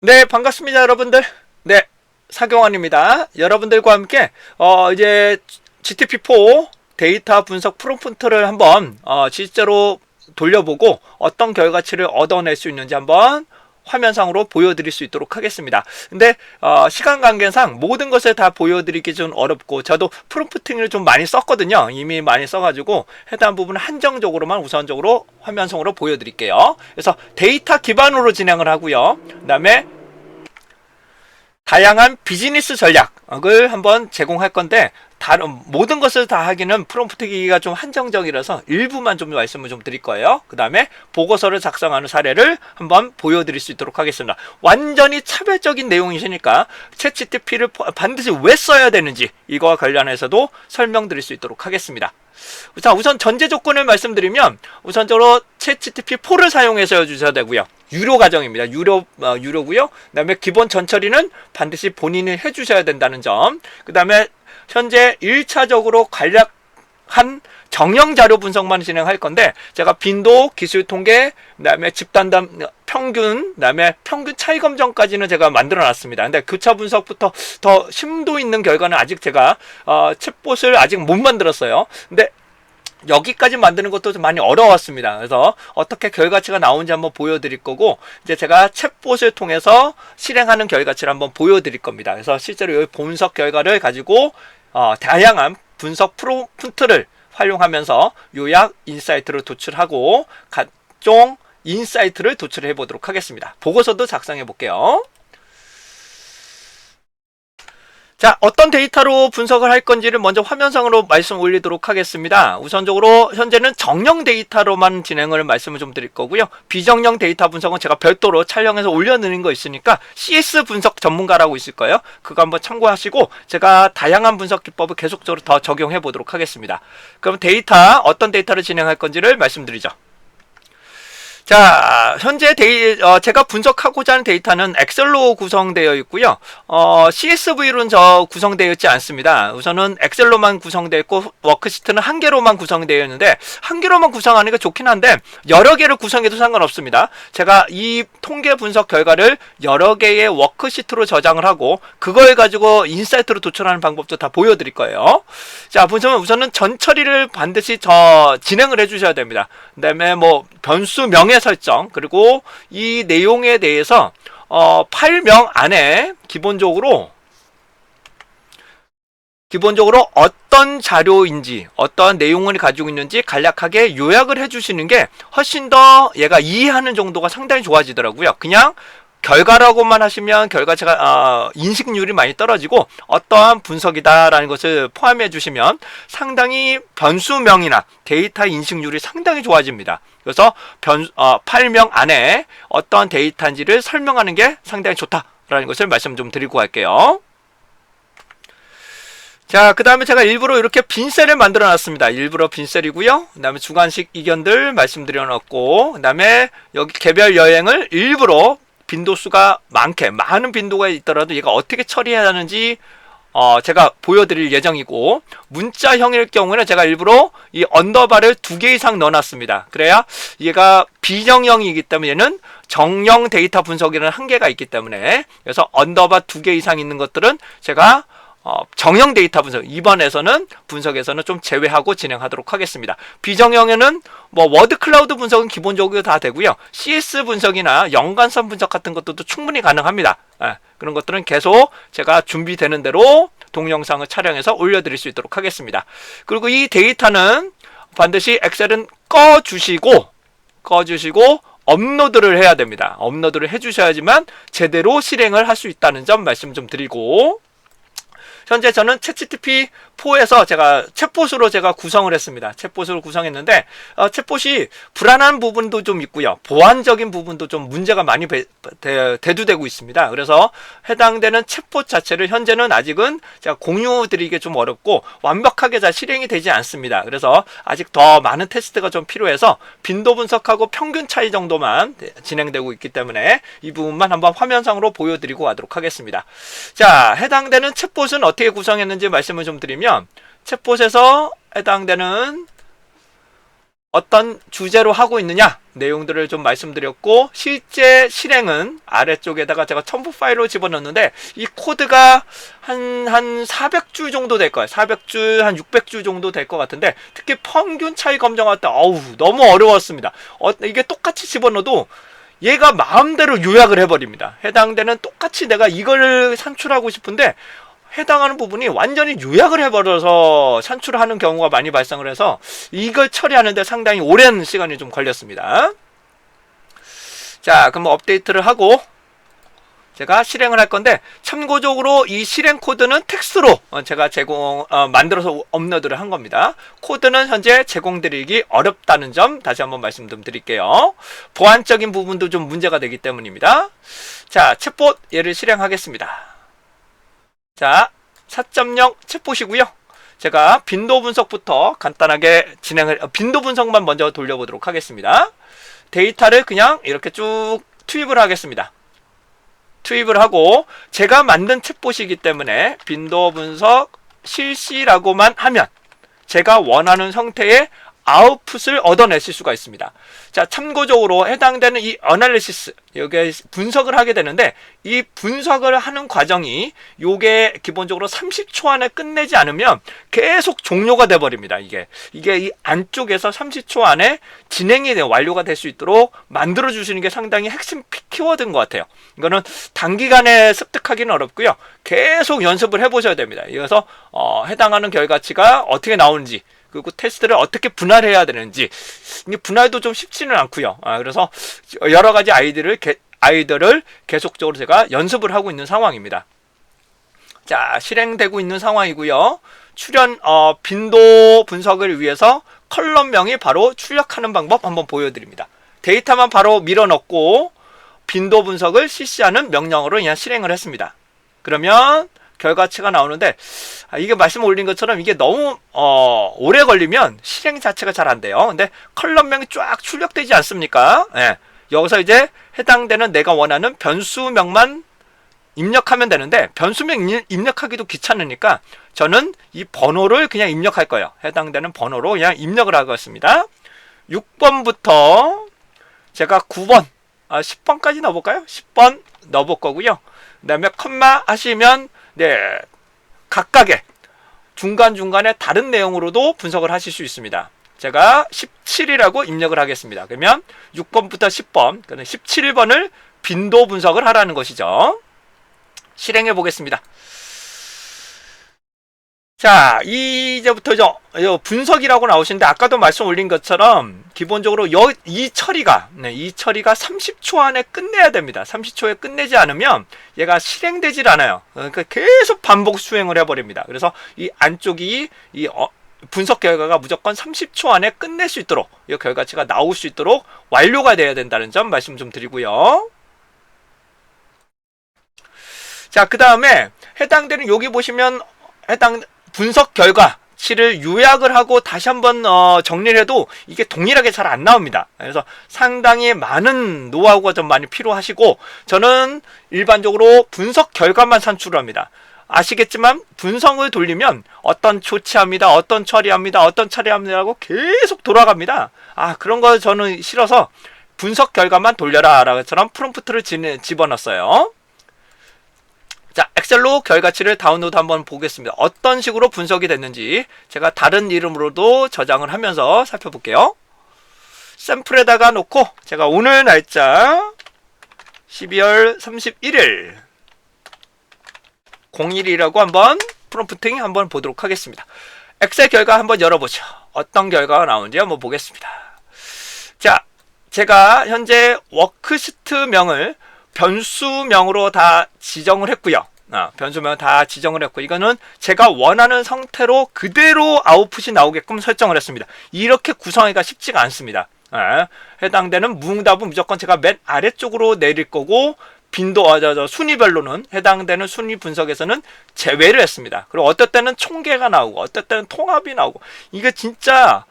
네, 반갑습니다, 여러분들. 네, 사경환입니다. 여러분들과 함께, 이제 GTP4 데이터 분석 프롬프트를 한번, 실제로 돌려보고 어떤 결과치를 얻어낼 수 있는지 한번 화면상으로 보여드릴 수 있도록 하겠습니다. 근데 시간 관계상 모든 것을 다 보여드리기 좀 어렵고, 저도 프롬프팅을 좀 많이 썼거든요. 이미 많이 써가지고 해당 부분 한정적으로만 우선적으로 화면상으로 보여드릴게요. 그래서 데이터 기반으로 진행을 하고요. 그 다음에 다양한 비즈니스 전략을 한번 제공할 건데, 다른 모든 것을 다 하기는 프롬프트 기기가 좀 한정적이라서 일부만 좀 말씀을 좀 드릴 거예요. 그 다음에 보고서를 작성하는 사례를 한번 보여드릴 수 있도록 하겠습니다. 완전히 차별적인 내용이시니까 챗GPT를 반드시 왜 써야 되는지 이거와 관련해서도 설명드릴 수 있도록 하겠습니다. 자, 우선 전제 조건을 말씀드리면, 우선적으로 챗GPT4를 사용해서 해주셔야 되고요. 유료 과정입니다. 유료고요. 그 다음에 기본 전처리는 반드시 본인이 해주셔야 된다는 점. 그 다음에 현재 1차적으로 간략한 정형 자료 분석만 진행할 건데, 제가 빈도, 기술 통계, 그 다음에 집단담 평균, 그 다음에 평균 차이 검정까지는 제가 만들어 놨습니다. 근데 교차 분석부터 더 심도 있는 결과는 아직 제가 챗봇을 아직 못 만들었어요. 근데 여기까지 만드는 것도 좀 많이 어려웠습니다. 그래서 어떻게 결과치가 나오는지 한번 보여드릴 거고, 이제 제가 챗봇을 통해서 실행하는 결과치를 한번 보여드릴 겁니다. 그래서 실제로 여기 분석 결과를 가지고 다양한 분석 프롬프트를 활용하면서 요약 인사이트를 도출하고 각종 인사이트를 도출해 보도록 하겠습니다. 보고서도 작성해 볼게요. 자, 어떤 데이터로 분석을 할 건지를 먼저 화면상으로 말씀 올리도록 하겠습니다. 우선적으로 현재는 정형 데이터로만 진행을 말씀을 좀 드릴 거고요. 비정형 데이터 분석은 제가 별도로 촬영해서 올려드리는 거 있으니까 CS 분석 전문가라고 있을 거예요. 그거 한번 참고하시고 제가 다양한 분석 기법을 계속적으로 더 적용해 보도록 하겠습니다. 그럼 데이터, 어떤 데이터를 진행할 건지를 말씀드리죠. 자, 현재 제가 분석하고자 하는 데이터는 엑셀로 구성되어 있고요. CSV로는 구성되어 있지 않습니다. 우선은 엑셀로만 구성되어 있고, 워크시트는 한 개로만 구성되어 있는데, 한 개로만 구성하는 게 좋긴 한데, 여러 개를 구성해도 상관없습니다. 제가 이 통계 분석 결과를 여러 개의 워크시트로 저장을 하고, 그걸 가지고 인사이트로 도출하는 방법도 다 보여드릴 거예요. 자, 우선은 전처리를 반드시 진행을 해주셔야 됩니다. 그 다음에 변수 명의 설정, 그리고 이 내용에 대해서 파일명 안에 기본적으로 어떤 자료인지, 어떤 내용을 가지고 있는지 간략하게 요약을 해주시는 게 훨씬 더 얘가 이해하는 정도가 상당히 좋아지더라고요. 그냥 결과라고만 하시면 결과체가 인식률이 많이 떨어지고, 어떠한 분석이다라는 것을 포함해 주시면 상당히 변수명이나 데이터 인식률이 상당히 좋아집니다. 그래서 파일명 안에 어떠한 데이터인지를 설명하는 게 상당히 좋다라는 것을 말씀 좀 드리고 갈게요. 자, 그 다음에 제가 일부러 이렇게 빈 셀을 만들어 놨습니다. 일부러 빈 셀이고요. 그 다음에 주관식 이견들 말씀드려 놨고, 그 다음에 여기 개별 여행을 일부러 빈도수가 많은 빈도가 있더라도 얘가 어떻게 처리해야 하는지 제가 보여드릴 예정이고, 문자형일 경우에는 제가 일부러 이 언더바를 2개 이상 넣어놨습니다. 그래야 얘가 비정형이기 때문에 얘는 정형 데이터 분석이라는 한계가 있기 때문에, 그래서 언더바 2개 이상 있는 것들은 제가 정형 데이터 분석, 이번에서는 분석에서는 좀 제외하고 진행하도록 하겠습니다. 비정형에는 워드 클라우드 분석은 기본적으로 다 되고요. CS 분석이나 연관성 분석 같은 것도 충분히 가능합니다. 그런 것들은 계속 제가 준비되는 대로 동영상을 촬영해서 올려드릴 수 있도록 하겠습니다. 그리고 이 데이터는 반드시 엑셀은 꺼주시고 업로드를 해야 됩니다. 업로드를 해주셔야지만 제대로 실행을 할 수 있다는 점 말씀 좀 드리고, 현재 저는 챗GPT4에서 챗봇으로 제가 구성을 했습니다. 챗봇으로 구성했는데, 챗봇이 불안한 부분도 좀 있고요. 보안적인 부분도 좀 문제가 많이 대두되고 있습니다. 그래서 해당되는 챗봇 자체를 현재는 아직은 제가 공유드리기 좀 어렵고, 완벽하게 잘 실행이 되지 않습니다. 그래서 아직 더 많은 테스트가 좀 필요해서 빈도 분석하고 평균 차이 정도만 진행되고 있기 때문에 이 부분만 한번 화면상으로 보여드리고 가도록 하겠습니다. 자, 해당되는 챗봇은 어떻게 구성했는지 말씀을 좀 드리면, 챗봇에서 해당되는 어떤 주제로 하고 있느냐, 내용들을 좀 말씀드렸고, 실제 실행은 아래쪽에다가 제가 첨부 파일로 집어넣는데, 이 코드가 한 400줄 정도 될 거예요. 400줄, 한 600줄 정도 될 것 같은데, 특히 평균 차이 검정할 때, 너무 어려웠습니다. 이게 똑같이 집어넣어도 얘가 마음대로 요약을 해버립니다. 해당되는 똑같이 내가 이걸 산출하고 싶은데, 해당하는 부분이 완전히 요약을 해버려서 산출하는 경우가 많이 발생을 해서 이걸 처리하는데 상당히 오랜 시간이 좀 걸렸습니다. 자, 그럼 업데이트를 하고 제가 실행을 할 건데, 참고적으로 이 실행 코드는 텍스트로 제가 만들어서 업로드를 한 겁니다. 코드는 현재 제공드리기 어렵다는 점 다시 한번 말씀 좀 드릴게요. 보안적인 부분도 좀 문제가 되기 때문입니다. 자, 챗봇 얘를 실행하겠습니다. 자, 4.0 챗봇이고요. 제가 빈도 분석부터 간단하게 빈도 분석만 먼저 돌려보도록 하겠습니다. 데이터를 그냥 이렇게 쭉 투입을 하겠습니다. 투입을 하고, 제가 만든 챗봇이기 때문에 빈도 분석 실시라고만 하면 제가 원하는 형태의 아웃풋을 얻어내실 수가 있습니다. 자, 참고적으로 해당되는 이 어널리시스, 여기에 분석을 하게 되는데, 이 분석을 하는 과정이 요게 기본적으로 30초 안에 끝내지 않으면 계속 종료가 돼 버립니다. 이게 이 안쪽에서 30초 안에 진행이 완료가 될 수 있도록 만들어 주시는 게 상당히 핵심 키워드인 것 같아요. 이거는 단기간에 습득하기는 어렵고요. 계속 연습을 해 보셔야 됩니다. 그래서 해당하는 결과치가 어떻게 나오는지, 그리고 테스트를 어떻게 분할해야 되는지, 이게 분할도 좀 쉽지는 않고요. 그래서 여러 가지 아이들을 계속적으로 제가 연습을 하고 있는 상황입니다. 자, 실행되고 있는 상황이고요. 빈도 분석을 위해서 컬럼명이 바로 출력하는 방법 한번 보여드립니다. 데이터만 바로 밀어넣고 빈도 분석을 실시하는 명령어로 그냥 실행을 했습니다. 그러면 결과치가 나오는데, 이게 말씀 올린 것처럼 이게 너무 오래 걸리면 실행 자체가 잘 안 돼요. 근데 컬럼명이 쫙 출력되지 않습니까? 예. 여기서 이제 해당되는 내가 원하는 변수명만 입력하면 되는데, 변수명 입력하기도 귀찮으니까 저는 이 번호를 그냥 입력할 거예요. 해당되는 번호로 그냥 입력을 하겠습니다. 6번부터 제가 9번, 10번까지 넣어볼까요? 10번 넣어볼 거고요. 그 다음에 컴마 하시면 각각의 중간중간에 다른 내용으로도 분석을 하실 수 있습니다. 제가 17이라고 입력을 하겠습니다. 그러면 6번부터 10번, 17번을 빈도 분석을 하라는 것이죠. 실행해 보겠습니다. 자, 이제부터 분석이라고 나오시는데, 아까도 말씀 올린 것처럼 기본적으로 이 처리가 30초 안에 끝내야 됩니다. 30초에 끝내지 않으면 얘가 실행되질 않아요. 그러니까 계속 반복 수행을 해버립니다. 그래서 이 안쪽이 분석 결과가 무조건 30초 안에 끝낼 수 있도록, 이 결과치가 나올 수 있도록 완료가 돼야 된다는 점 말씀 좀 드리고요. 자, 그 다음에 해당되는 여기 보시면 분석 결과치를 요약을 하고 다시 한번 정리를 해도 이게 동일하게 잘 안 나옵니다. 그래서 상당히 많은 노하우가 좀 많이 필요하시고, 저는 일반적으로 분석 결과만 산출을 합니다. 아시겠지만 분석을 돌리면 어떤 조치합니다, 어떤 처리합니다, 어떤 처리합니다 하고 계속 돌아갑니다. 그런 거 저는 싫어서 분석 결과만 돌려라 라고처럼 프롬프트를 집어넣었어요. 자, 엑셀로 결과치를 다운로드 한번 보겠습니다. 어떤 식으로 분석이 됐는지 제가 다른 이름으로도 저장을 하면서 살펴볼게요. 샘플에다가 놓고 제가 오늘 날짜 12월 31일 01이라고 한번 프롬프팅 한번 보도록 하겠습니다. 엑셀 결과 한번 열어보죠. 어떤 결과가 나오는지 한번 보겠습니다. 자, 제가 현재 워크시트명을 변수명으로 다 지정을 했고요. 변수명 다 지정을 했고, 이거는 제가 원하는 상태로 그대로 아웃풋이 나오게끔 설정을 했습니다. 이렇게 구성하기가 쉽지가 않습니다. 해당되는 무응답은 무조건 제가 맨 아래쪽으로 내릴 거고, 순위별로는 해당되는 순위 분석에서는 제외를 했습니다. 그리고 어떨 때는 총계가 나오고, 어떨 때는 통합이 나오고, 이게 진짜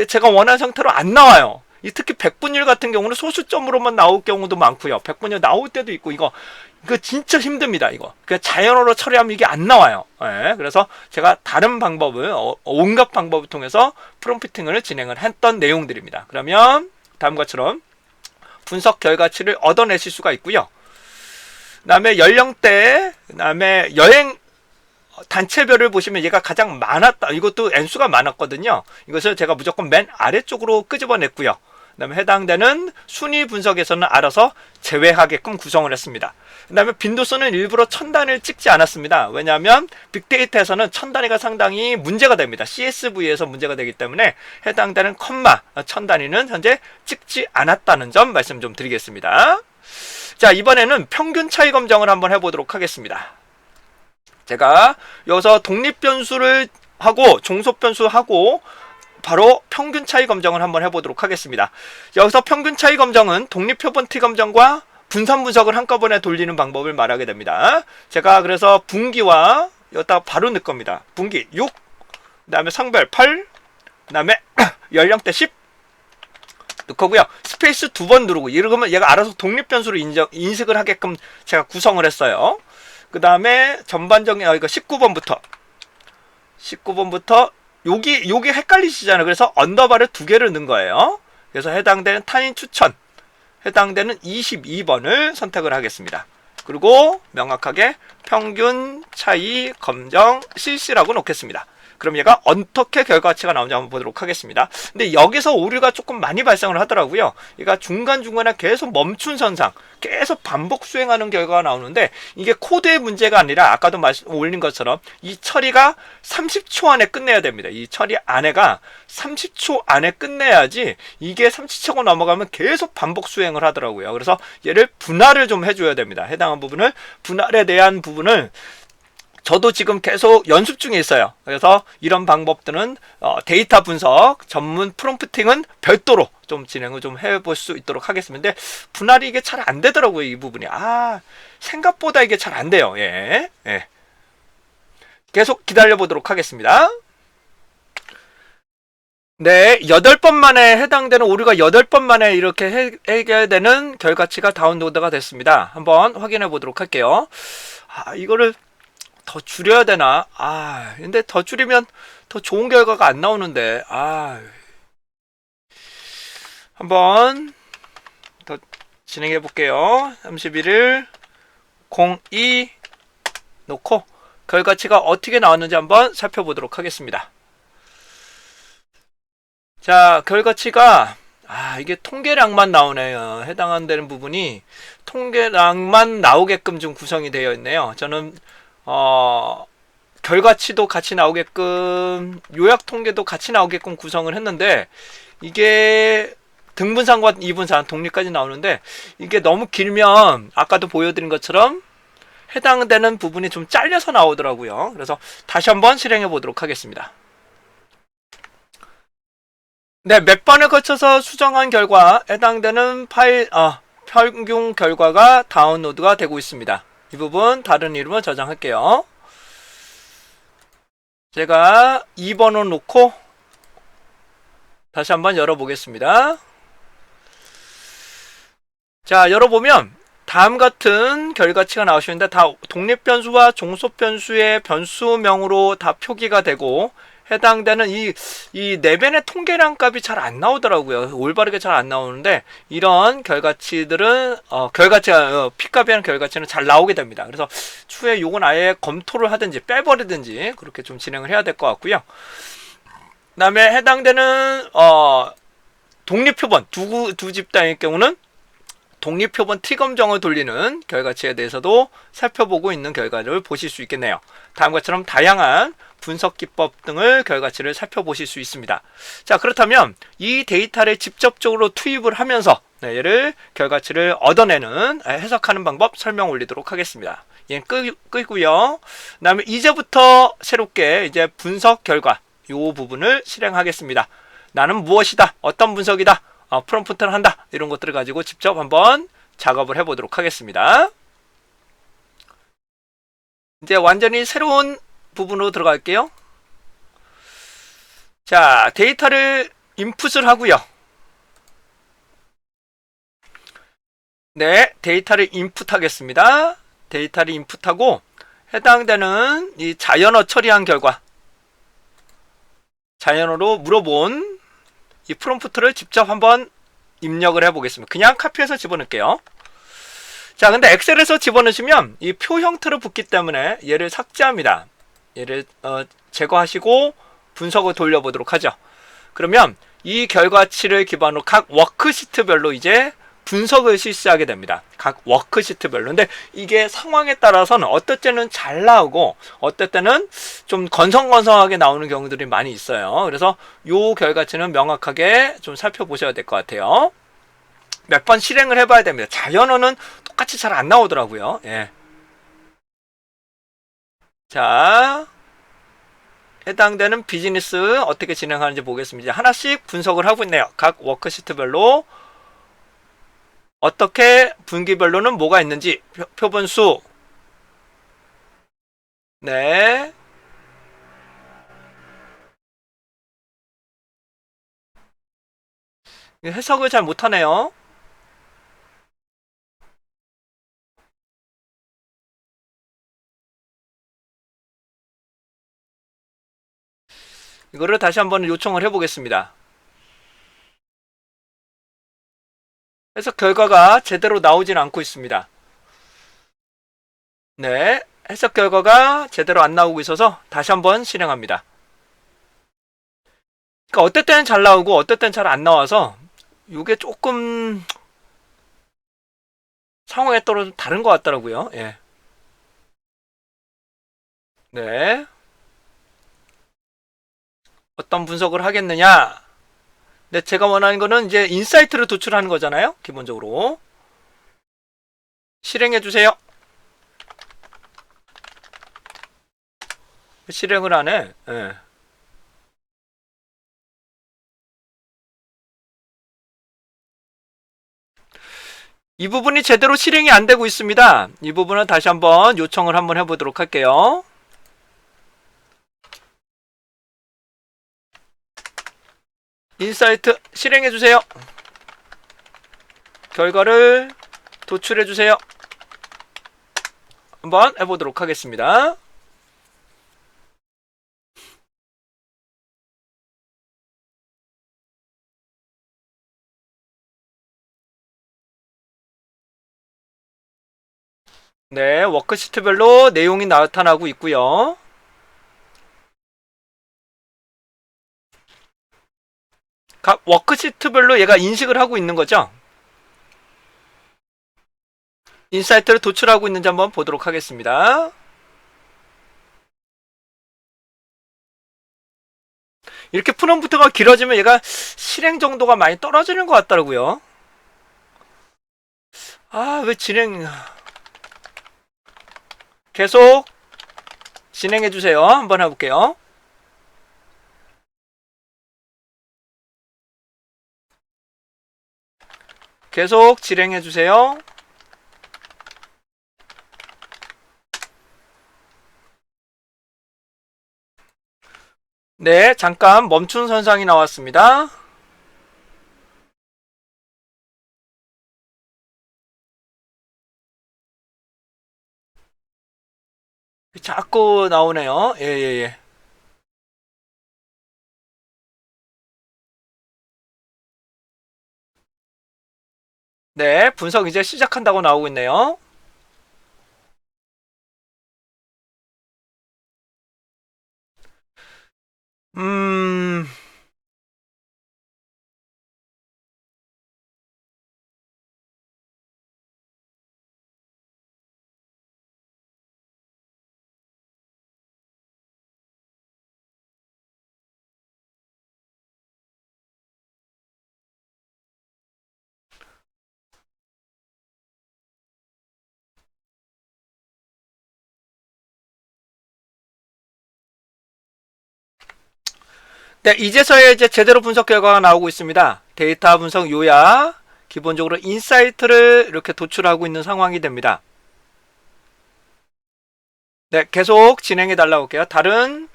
제가 원하는 상태로 안 나와요. 특히 백분율 같은 경우는 소수점으로만 나올 경우도 많고요. 백분율 나올 때도 있고, 이거 진짜 힘듭니다. 이거 자연어로 처리하면 이게 안 나와요. 그래서 제가 다른 방법을, 온갖 방법을 통해서 프롬프팅을 진행을 했던 내용들입니다. 그러면 다음과 같처럼 분석 결과치를 얻어내실 수가 있고요. 그 다음에 연령대, 그 다음에 여행 단체별을 보시면 얘가 가장 많았다. 이것도 N수가 많았거든요. 이것을 제가 무조건 맨 아래쪽으로 끄집어냈고요. 그 다음에 해당되는 순위 분석에서는 알아서 제외하게끔 구성을 했습니다. 그 다음에 빈도수는 일부러 1000단위를 찍지 않았습니다. 왜냐하면 빅데이터에서는 1000단위가 상당히 문제가 됩니다. CSV에서 문제가 되기 때문에 해당되는 컴마 1000단위는 현재 찍지 않았다는 점 말씀 좀 드리겠습니다. 자, 이번에는 평균 차이 검정을 한번 해보도록 하겠습니다. 제가 여기서 독립변수를 하고 종속변수하고 바로 평균 차이 검정을 한번 해보도록 하겠습니다. 여기서 평균 차이 검정은 독립표본 T 검정과 분산 분석을 한꺼번에 돌리는 방법을 말하게 됩니다. 제가 그래서 분기와 여기다 바로 넣을 겁니다. 분기 6, 그 다음에 성별 8, 그 다음에 연령대 10 넣고요. 스페이스 2번 누르고, 이러면 얘가 알아서 독립변수로 인식을 하게끔 제가 구성을 했어요. 그 다음에 전반적인 이거 19번부터 여기 헷갈리시잖아요. 그래서 언더바를 2개를 넣은 거예요. 그래서 해당되는 타인 추천, 해당되는 22번을 선택을 하겠습니다. 그리고 명확하게 평균 차이 검정 실시라고 놓겠습니다. 그럼 얘가 어떻게 결과치가 나오는지 한번 보도록 하겠습니다. 근데 여기서 오류가 조금 많이 발생을 하더라고요. 얘가 중간중간에 계속 멈춘 선상, 계속 반복 수행하는 결과가 나오는데, 이게 코드의 문제가 아니라 아까도 올린 것처럼 이 처리가 30초 안에 끝내야 됩니다. 이 처리 안에가 30초 안에 끝내야지, 이게 30초가 넘어가면 계속 반복 수행을 하더라고요. 그래서 얘를 분할을 좀 해줘야 됩니다. 해당한 부분을, 분할에 대한 부분을 저도 지금 계속 연습 중에 있어요. 그래서 이런 방법들은 데이터 분석 전문 프롬프팅은 별도로 좀 진행을 좀 해볼 수 있도록 하겠습니다. 근데 분할이 이게 잘 안 되더라고요. 이 부분이. 생각보다 이게 잘 안 돼요. 예. 계속 기다려 보도록 하겠습니다. 네, 8번 만에 해당되는 오류가 8번 만에 이렇게 해결되는 결과치가 다운로드가 됐습니다. 한번 확인해 보도록 할게요. 이거를 더 줄여야 되나? 근데 더 줄이면 더 좋은 결과가 안 나오는데. 한번 더 진행해 볼게요. 31일 02 놓고 결과치가 어떻게 나왔는지 한번 살펴보도록 하겠습니다. 자, 결과치가 이게 통계량만 나오네요. 해당되는 부분이 통계량만 나오게끔 좀 구성이 되어 있네요. 저는 결과치도 같이 나오게끔, 요약 통계도 같이 나오게끔 구성을 했는데, 이게 등분산과 이분산 독립까지 나오는데, 이게 너무 길면 아까도 보여드린 것처럼 해당되는 부분이 좀 잘려서 나오더라고요. 그래서 다시 한번 실행해 보도록 하겠습니다. 네, 몇 번에 거쳐서 수정한 결과 해당되는 파일 평균 결과가 다운로드가 되고 있습니다. 이 부분 다른 이름으로 저장할게요. 제가 2번을 놓고 다시 한번 열어보겠습니다. 자, 열어보면 다음 같은 결과치가 나오시는데, 다 독립변수와 종속변수의 변수명으로 다 표기가 되고, 해당되는 이 내변의 통계량 값이 잘 안 나오더라고요. 올바르게 잘 안 나오는데, 이런 결과치들은 결과치가 P값이라는 결과치는 잘 나오게 됩니다. 그래서 추후에 요건 아예 검토를 하든지 빼버리든지 그렇게 좀 진행을 해야 될 것 같고요. 그 다음에 해당되는 독립표본 두 집단일 경우는 독립표본 T검정을 돌리는 결과치에 대해서도 살펴보고 있는 결과를 보실 수 있겠네요. 다음과 같처럼 다양한 분석 기법 등을 결과치를 살펴보실 수 있습니다. 자, 그렇다면 이 데이터를 직접적으로 투입을 하면서 얘를 결과치를 얻어내는, 해석하는 방법 설명 올리도록 하겠습니다. 얘는 끄고요. 그 다음에 이제부터 새롭게 이제 분석 결과 이 부분을 실행하겠습니다. 나는 무엇이다, 어떤 분석이다, 프롬프트를 한다, 이런 것들을 가지고 직접 한번 작업을 해보도록 하겠습니다. 이제 완전히 새로운 부분으로 들어갈게요. 자, 데이터를 인풋을 하고요. 네, 데이터를 인풋하겠습니다. 데이터를 인풋하고 해당되는 이 자연어 처리한 결과, 자연어로 물어본 이 프롬프트를 직접 한번 입력을 해보겠습니다. 그냥 카피해서 집어넣을게요. 자, 근데 엑셀에서 집어넣으시면 이 표 형태로 붙기 때문에 얘를 삭제합니다. 얘를 제거하시고 분석을 돌려보도록 하죠. 그러면 이 결과치를 기반으로 각 워크시트별로 이제 분석을 실시하게 됩니다. 각 워크시트별로. 근데 이게 상황에 따라서는 어떨 때는 잘 나오고 어떨 때는 좀 건성건성하게 나오는 경우들이 많이 있어요. 그래서 이 결과치는 명확하게 좀 살펴보셔야 될 것 같아요. 몇 번 실행을 해봐야 됩니다. 자연어는 똑같이 잘 안 나오더라고요. 예. 자, 해당되는 비즈니스 어떻게 진행하는지 보겠습니다. 이제 하나씩 분석을 하고 있네요. 각 워크시트별로 어떻게 분기별로는 뭐가 있는지 표본수. 네. 해석을 잘 못하네요. 이거를 다시 한번 요청을 해보겠습니다. 해석 결과가 제대로 나오진 않고 있습니다. 네, 해석 결과가 제대로 안 나오고 있어서 다시 한번 실행합니다. 그러니까 어떨 때는 잘 나오고 어떨 때는 잘 안 나와서 이게 조금 상황에 따라 좀 다른 것 같더라고요. 예. 네. 어떤 분석을 하겠느냐? 네, 제가 원하는 거는 이제 인사이트를 도출하는 거잖아요. 기본적으로. 실행해 주세요. 실행을 하네. 예. 이 부분이 제대로 실행이 안 되고 있습니다. 이 부분은 다시 한번 요청을 한번 해보도록 할게요. 인사이트 실행해주세요. 결과를 도출해주세요. 한번 해보도록 하겠습니다. 네, 워크시트별로 내용이 나타나고 있고요. 각 워크시트별로 얘가 인식을 하고 있는 거죠. 인사이트를 도출하고 있는지 한번 보도록 하겠습니다. 이렇게 프롬프트가 길어지면 얘가 실행 정도가 많이 떨어지는 것 같더라고요. 아, 왜 계속 진행해주세요. 한번 해볼게요. 계속 진행해주세요. 네, 잠깐 멈춘 선상이 나왔습니다. 자꾸 나오네요. 예, 예, 예. 네, 분석 이제 시작한다고 나오고 있네요. 음, 네, 이제서야 이제 제대로 분석 결과가 나오고 있습니다. 데이터 분석 요약, 기본적으로 인사이트를 이렇게 도출하고 있는 상황이 됩니다. 네, 계속 진행해 달라고 할게요. 다른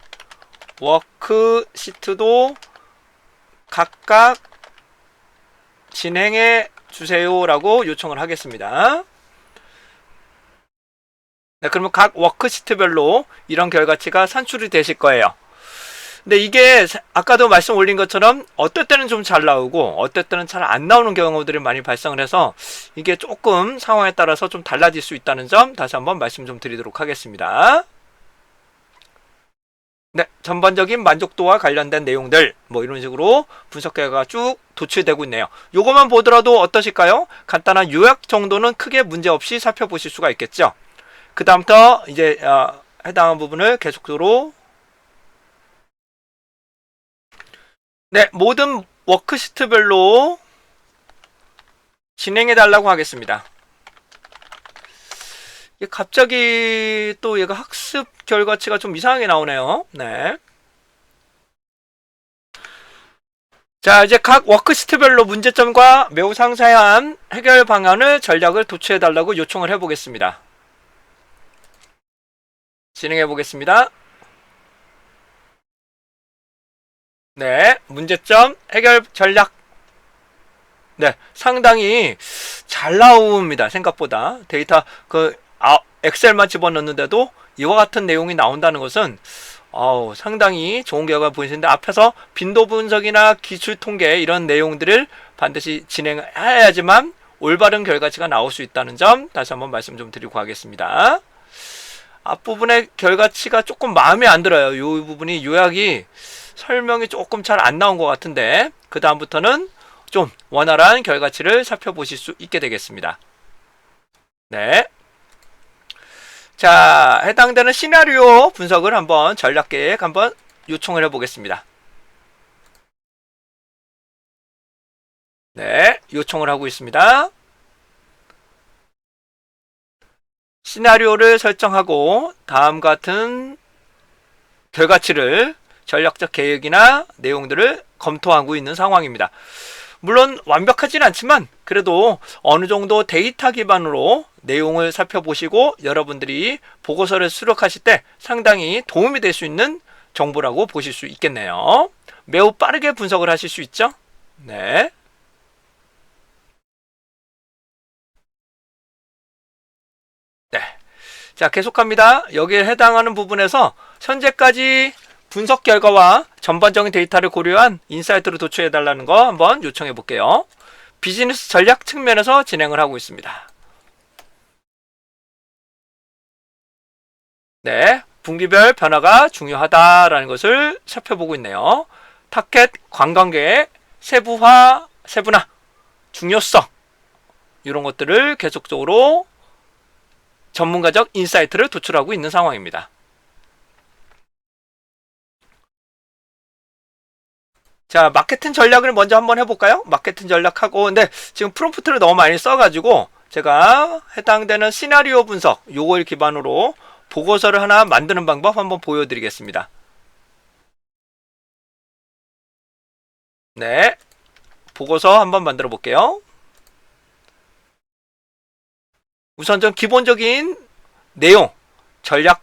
워크시트도 각각 진행해 주세요라고 요청을 하겠습니다. 네, 그러면 각 워크시트별로 이런 결과치가 산출이 되실 거예요. 근데 이게 아까도 말씀 올린 것처럼 어떨 때는 좀 잘 나오고 어떨 때는 잘 안 나오는 경우들이 많이 발생을 해서 이게 조금 상황에 따라서 좀 달라질 수 있다는 점 다시 한번 말씀 좀 드리도록 하겠습니다. 네, 전반적인 만족도와 관련된 내용들 뭐 이런 식으로 분석 결과가 쭉 도출되고 있네요. 요것만 보더라도 어떠실까요? 간단한 요약 정도는 크게 문제없이 살펴보실 수가 있겠죠. 그 다음부터 이제 해당한 부분을 계속적으로 네, 모든 워크시트별로 진행해 달라고 하겠습니다. 갑자기 또 얘가 학습 결과치가 좀 이상하게 나오네요. 네. 자, 이제 각 워크시트별로 문제점과 매우 상세한 해결 방안을 전략을 도출해 달라고 요청을 해 보겠습니다. 진행해 보겠습니다. 네, 문제점 해결 전략. 네, 상당히 잘 나옵니다. 생각보다 데이터 엑셀만 집어넣는데도 이와 같은 내용이 나온다는 것은 상당히 좋은 결과 보이시는데, 앞에서 빈도 분석이나 기출 통계 이런 내용들을 반드시 진행해야지만 올바른 결과치가 나올 수 있다는 점 다시 한번 말씀 좀 드리고 가겠습니다. 앞부분의 결과치가 조금 마음에 안 들어요. 이 부분이 요약이 설명이 조금 잘 안 나온 것 같은데, 그 다음부터는 좀 원활한 결과치를 살펴보실 수 있게 되겠습니다. 네. 자, 해당되는 시나리오 분석을 한번 전략계획 한번 요청을 해보겠습니다. 네, 요청을 하고 있습니다. 시나리오를 설정하고 다음과 같은 결과치를 전략적 계획이나 내용들을 검토하고 있는 상황입니다. 물론 완벽하진 않지만 그래도 어느 정도 데이터 기반으로 내용을 살펴보시고 여러분들이 보고서를 수록하실 때 상당히 도움이 될 수 있는 정보라고 보실 수 있겠네요. 매우 빠르게 분석을 하실 수 있죠? 네. 네. 자, 계속합니다. 여기에 해당하는 부분에서 현재까지 분석 결과와 전반적인 데이터를 고려한 인사이트를 도출해 달라는 거 한번 요청해 볼게요. 비즈니스 전략 측면에서 진행을 하고 있습니다. 네, 분기별 변화가 중요하다라는 것을 살펴보고 있네요. 타켓 관광객의 세분화, 중요성 이런 것들을 계속적으로 전문가적 인사이트를 도출하고 있는 상황입니다. 자, 마케팅 전략을 먼저 한번 해볼까요? 마케팅 전략하고, 근데 지금 프롬프트를 너무 많이 써가지고 제가 해당되는 시나리오 분석 요걸 기반으로 보고서를 하나 만드는 방법 한번 보여드리겠습니다. 네, 보고서 한번 만들어 볼게요. 우선 좀 기본적인 내용, 전략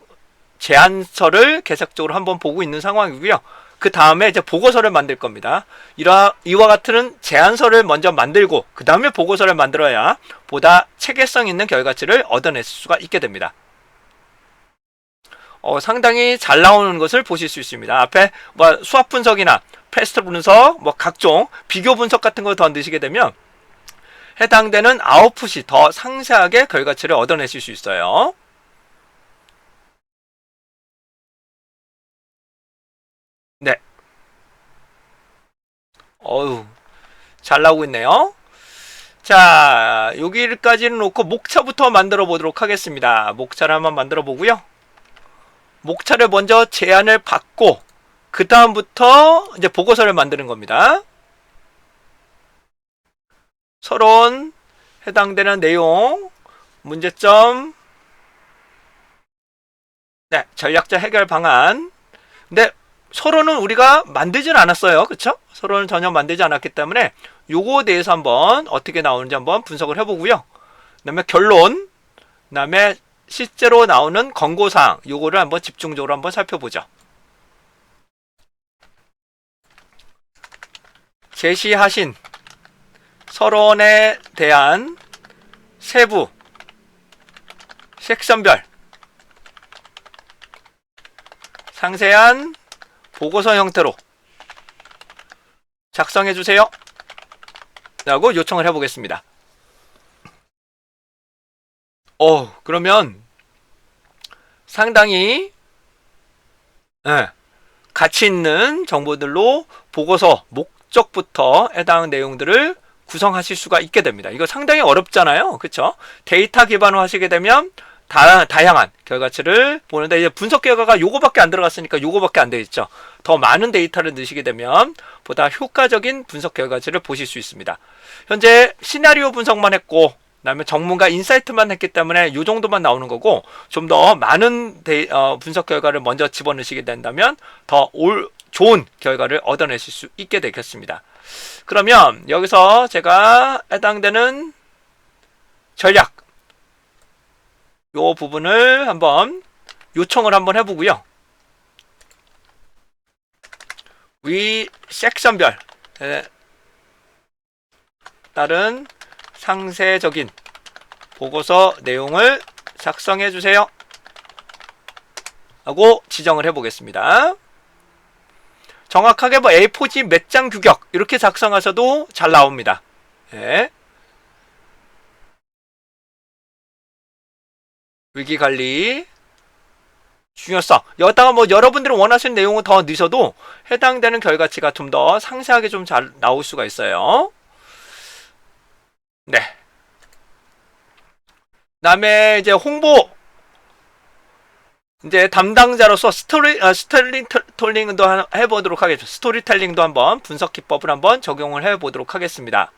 제안서를 계속적으로 한번 보고 있는 상황이고요. 그 다음에 이제 보고서를 만들 겁니다. 이와 같은 제안서를 먼저 만들고 그 다음에 보고서를 만들어야 보다 체계성 있는 결과치를 얻어낼 수가 있게 됩니다. 상당히 잘 나오는 것을 보실 수 있습니다. 앞에 뭐 수학 분석이나 패스트 분석, 뭐 각종 비교 분석 같은 걸 더 넣으시게 되면 해당되는 아웃풋이 더 상세하게 결과치를 얻어내실 수 있어요. 네. 잘 나오고 있네요. 자, 여기까지는 놓고 목차부터 만들어 보도록 하겠습니다. 목차를 한번 만들어 보고요. 목차를 먼저 제안을 받고 그 다음부터 이제 보고서를 만드는 겁니다. 서론, 해당되는 내용, 문제점, 네, 전략적 해결 방안. 근데 서론은 우리가 만들진 않았어요. 그쵸? 서론은 전혀 만들지 않았기 때문에 요거에 대해서 한번 어떻게 나오는지 한번 분석을 해보고요. 그 다음에 결론, 그 다음에 실제로 나오는 권고사항, 요거를 한번 집중적으로 한번 살펴보죠. 제시하신 서론에 대한 세부, 섹션별, 상세한 보고서 형태로 작성해 주세요 라고 요청을 해보겠습니다. 그러면 상당히 가치 있는 정보들로 보고서 목적부터 해당 내용들을 구성하실 수가 있게 됩니다. 이거 상당히 어렵잖아요. 그쵸? 데이터 기반으로 하시게 되면 다양한 결과치를 보는데, 이제 분석 결과가 요거밖에 안 들어갔으니까 요거밖에 안 되겠죠. 더 많은 데이터를 넣으시게 되면 보다 효과적인 분석 결과치를 보실 수 있습니다. 현재 시나리오 분석만 했고, 그다음에 전문가 인사이트만 했기 때문에 요 정도만 나오는 거고, 좀 더 많은 분석 결과를 먼저 집어넣으시게 된다면 더 좋은 결과를 얻어내실 수 있게 되겠습니다. 그러면 여기서 제가 해당되는 전략 요 부분을 한번 요청을 한번 해보고요. 위 섹션별 따른 상세적인 보고서 내용을 작성해 주세요 하고 지정을 해보겠습니다. 정확하게 A4지 몇 장 규격 이렇게 작성하셔도 잘 나옵니다. 네. 위기관리 중요성, 여기다가 여러분들이 원하시는 내용을 더 넣으셔도 해당되는 결과치가 좀 더 상세하게 좀 잘 나올 수가 있어요. 네. 그다음에 이제 홍보, 이제 담당자로서 스토리텔링도 해보도록 하겠습니다. 스토리텔링도 한번 분석 기법을 한번 적용을 해보도록 하겠습니다.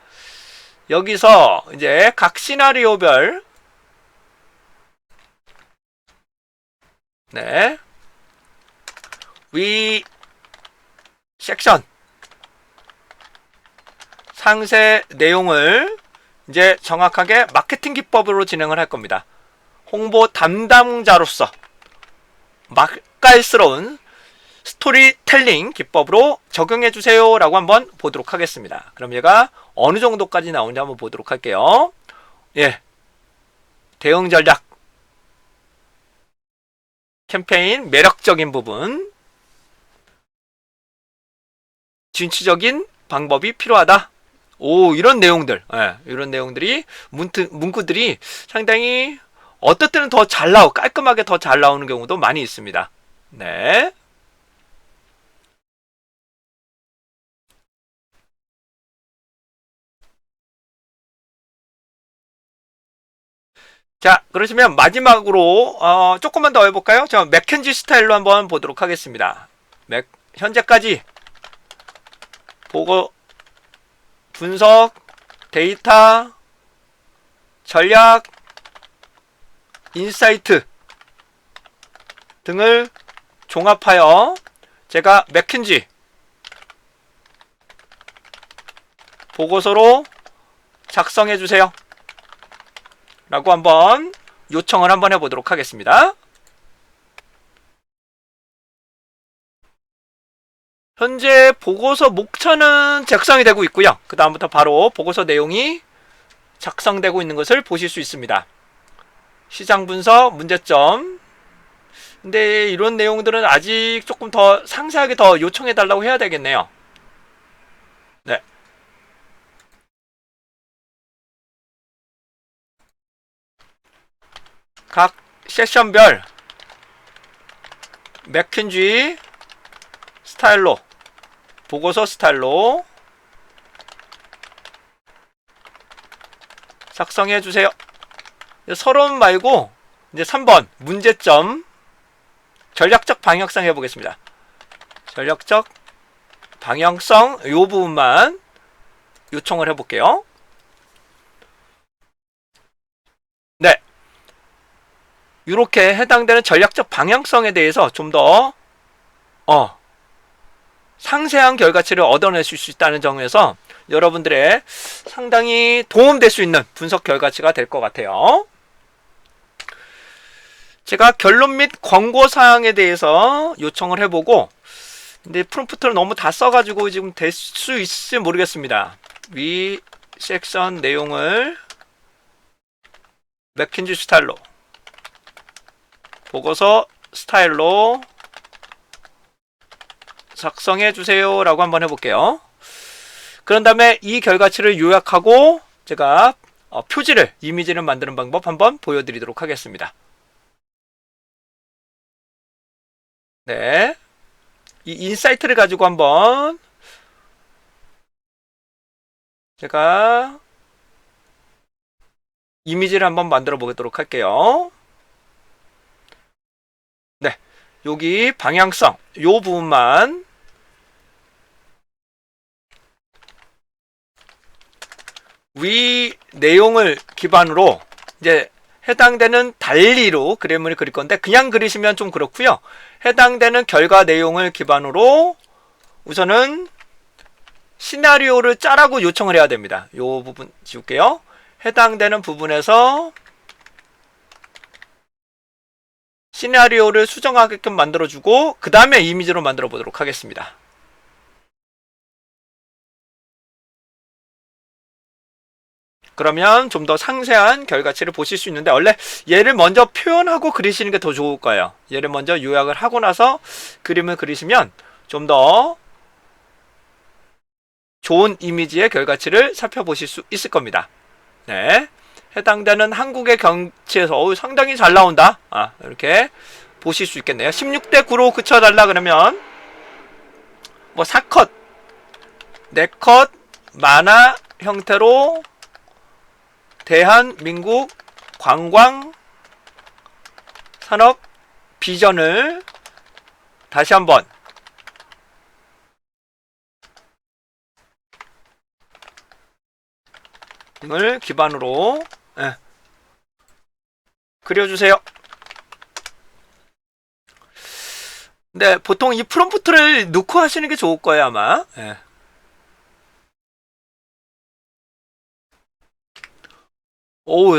여기서 이제 각 시나리오별 위 섹션 상세 내용을 이제 정확하게 마케팅 기법으로 진행을 할 겁니다. 홍보 담당자로서 맛깔스러운 스토리텔링 기법으로 적용해 주세요 라고 한번 보도록 하겠습니다. 그럼 얘가 어느 정도까지 나오는지 한번 보도록 할게요. 대응 전략, 캠페인 매력적인 부분, 진취적인 방법이 필요하다. 이런 내용들, 이런 내용들이 문구들이 상당히 어떨 때는 더 잘 깔끔하게 더 잘 나오는 경우도 많이 있습니다. 네. 자, 그러시면 마지막으로 조금만 더 해볼까요? 저 맥켄지 스타일로 한번 보도록 하겠습니다. 현재까지 보고 분석, 데이터, 전략, 인사이트 등을 종합하여 제가 맥켄지 보고서로 작성해 주세요 라고 한번 요청을 한번 해보도록 하겠습니다. 현재 보고서 목차는 작성이 되고 있고요. 그 다음부터 바로 보고서 내용이 작성되고 있는 것을 보실 수 있습니다. 시장 분석, 문제점. 근데 이런 내용들은 아직 조금 더 상세하게 더 요청해 달라고 해야 되겠네요. 네. 각 세션별 맥킨지 스타일로, 보고서 스타일로 작성해 주세요. 서론 말고 이제 3번 문제점, 전략적 방향성 해보겠습니다. 전략적 방향성 이 부분만 요청을 해볼게요. 네, 이렇게 해당되는 전략적 방향성에 대해서 좀 더 상세한 결과치를 얻어내실 수 있다는 점에서 여러분들의 상당히 도움될 수 있는 분석 결과치가 될 것 같아요. 제가 결론 및 권고사항에 대해서 요청을 해보고, 근데 프롬프트를 너무 다 써가지고 지금 될 수 있을지 모르겠습니다. 위 섹션 내용을 맥킨지 스타일로, 보고서 스타일로 작성해 주세요 라고 한번 해볼게요. 그런 다음에 이 결과치를 요약하고 제가 표지를, 이미지를 만드는 방법 한번 보여드리도록 하겠습니다. 네, 이 인사이트를 가지고 한번 제가 이미지를 한번 만들어 보도록 할게요. 네, 여기 방향성 요 부분만 위 내용을 기반으로 이제 해당되는 달리로 그림을 그릴 건데, 그냥 그리시면 좀 그렇고요. 해당되는 결과 내용을 기반으로 우선은 시나리오를 짜라고 요청을 해야 됩니다. 요 부분 지울게요. 해당되는 부분에서 시나리오를 수정하게끔 만들어주고 그 다음에 이미지로 만들어 보도록 하겠습니다. 그러면 좀 더 상세한 결과치를 보실 수 있는데, 원래 얘를 먼저 표현하고 그리시는 게 더 좋을 거예요. 얘를 먼저 요약을 하고 나서 그림을 그리시면 좀 더 좋은 이미지의 결과치를 살펴보실 수 있을 겁니다. 네, 해당되는 한국의 경치에서 상당히 잘 나온다. 이렇게 보실 수 있겠네요. 16대 9로 그쳐달라 그러면 뭐 4컷, 4컷 만화 형태로 대한민국 관광 산업 비전을 다시 한번 을 기반으로 그려주세요. 네, 보통 이 프롬프트를 넣고 하시는 게 좋을 거예요, 아마.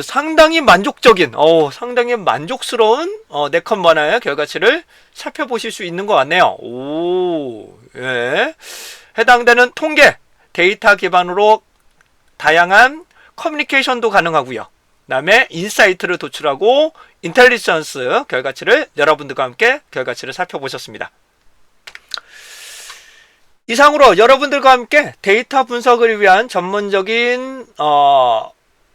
상당히 만족적인, 상당히 만족스러운 네컷 만화의 결과치를 살펴보실 수 있는 것 같네요. 예. 해당되는 통계, 데이터 기반으로 다양한 커뮤니케이션도 가능하고요. 그 다음에 인사이트를 도출하고 인텔리전스 결과치를 여러분들과 함께 결과치를 살펴보셨습니다. 이상으로 여러분들과 함께 데이터 분석을 위한 전문적인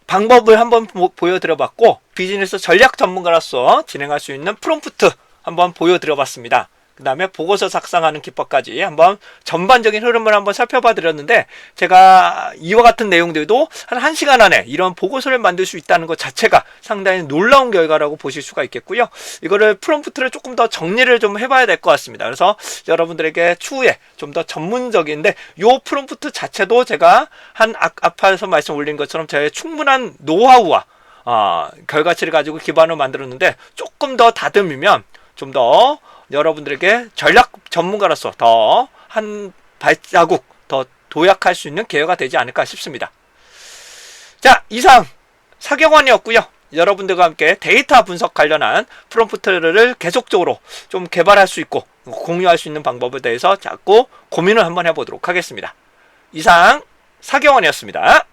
방법을 한번 보여드려봤고, 비즈니스 전략 전문가로서 진행할 수 있는 프롬프트 한번 보여드려봤습니다. 그 다음에 보고서 작성하는 기법까지 한번 전반적인 흐름을 한번 살펴봐 드렸는데, 제가 이와 같은 내용들도 한 1시간 안에 이런 보고서를 만들 수 있다는 것 자체가 상당히 놀라운 결과라고 보실 수가 있겠고요. 이거를 프롬프트를 조금 더 정리를 좀 해봐야 될 것 같습니다. 그래서 여러분들에게 추후에 좀 더 전문적인데, 요 프롬프트 자체도 제가 한 앞에서 말씀 올린 것처럼 제 충분한 노하우와 결과치를 가지고 기반으로 만들었는데, 조금 더 다듬으면 좀 더 여러분들에게 전략 전문가로서 더 한 발자국 더 도약할 수 있는 기회가 되지 않을까 싶습니다. 자, 이상 사경원이었고요. 여러분들과 함께 데이터 분석 관련한 프롬프트를 계속적으로 좀 개발할 수 있고 공유할 수 있는 방법에 대해서 자꾸 고민을 한번 해보도록 하겠습니다. 이상 사경원이었습니다.